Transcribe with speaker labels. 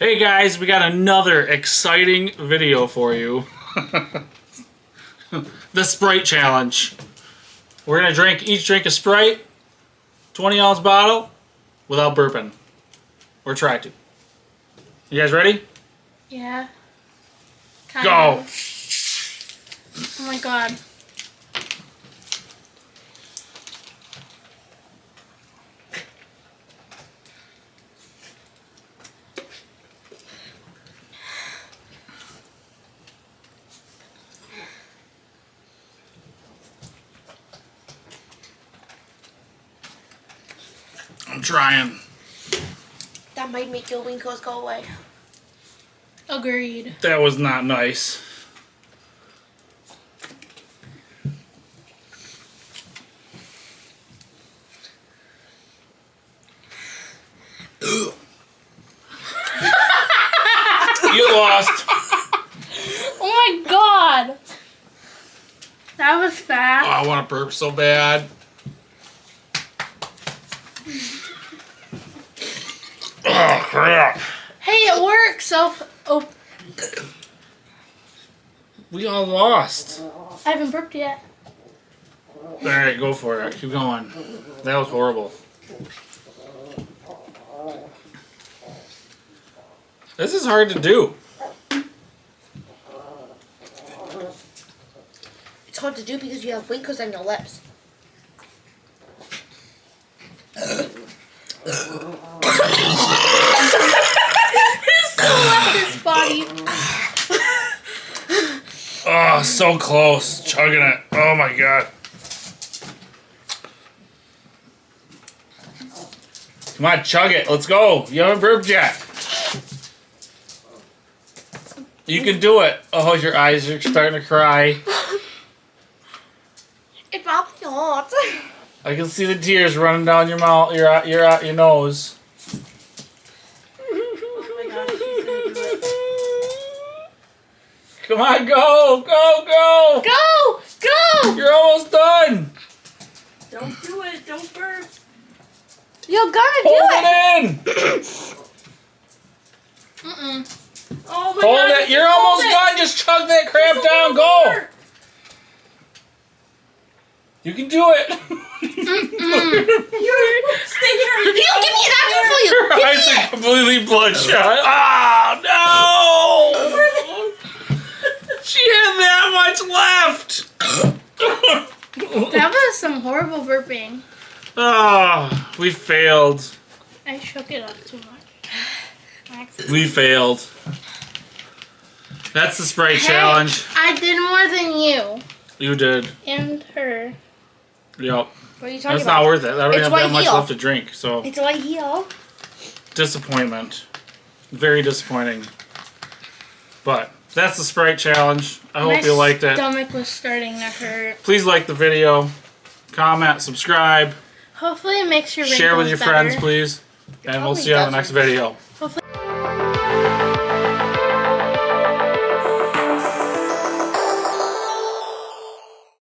Speaker 1: Hey guys, we got another exciting video for you. The Sprite Challenge. We're gonna each drink a Sprite, 20-ounce bottle, without burping. Or try to. You guys ready?
Speaker 2: Yeah.
Speaker 1: Go!
Speaker 2: Oh my god.
Speaker 1: I'm trying.
Speaker 3: That might make your winkles go away.
Speaker 2: Agreed.
Speaker 1: That was not nice. You lost.
Speaker 2: Oh my god. That was
Speaker 1: Oh,
Speaker 2: fast.
Speaker 1: I want to burp so bad. Oh, crap.
Speaker 2: Hey, it works. Oh,
Speaker 1: We all lost.
Speaker 2: I haven't burped yet.
Speaker 1: Alright, go for it. Keep going. That was horrible. This is hard to do.
Speaker 3: It's hard to do because you have winkles on your lips.
Speaker 2: It's so loud, his body.
Speaker 1: Oh, so close. Chugging it. Oh my god. Come on, chug it. Let's go. You haven't burped yet. You can do it. Oh, your eyes are starting to cry.
Speaker 3: It probably hurts.
Speaker 1: I can see the tears running down your mouth, your nose.
Speaker 3: Oh my gosh, she's gonna do it.
Speaker 1: Come on, go, go, go!
Speaker 2: Go! Go!
Speaker 1: You're almost done.
Speaker 3: Don't do it. Don't burp.
Speaker 2: You're gonna do
Speaker 1: Hold
Speaker 2: it.
Speaker 1: it in.
Speaker 2: Mm-mm.
Speaker 3: Oh my
Speaker 1: Hold
Speaker 3: god.
Speaker 1: it. You're almost done. Just chug that crap down. Go. You can do it.
Speaker 3: Stay here.
Speaker 2: He'll give me an apple for you.
Speaker 1: Your eyes are completely bloodshot. Oh, no. She had that much left.
Speaker 2: That was some horrible burping.
Speaker 1: Oh, we failed.
Speaker 2: I shook it up too much.
Speaker 1: We failed. That's the Sprite Challenge.
Speaker 2: I did more than you
Speaker 1: You did.
Speaker 2: and her.
Speaker 1: Yep.
Speaker 3: What are you talking
Speaker 1: That's
Speaker 3: about?
Speaker 1: not worth it. I don't
Speaker 3: It's
Speaker 1: have
Speaker 3: right
Speaker 1: that much
Speaker 3: here.
Speaker 1: left to drink, so
Speaker 3: It's right here.
Speaker 1: disappointment. Very disappointing. But that's the Sprite Challenge. I hope you liked
Speaker 2: My
Speaker 1: it.
Speaker 2: stomach was starting to hurt.
Speaker 1: Please like the video, comment, subscribe,
Speaker 2: Hopefully it makes your
Speaker 1: share with your
Speaker 2: wrinkles
Speaker 1: friends,
Speaker 2: better.
Speaker 1: please. And we'll
Speaker 3: probably
Speaker 1: see you on the next
Speaker 3: doesn't.
Speaker 1: video.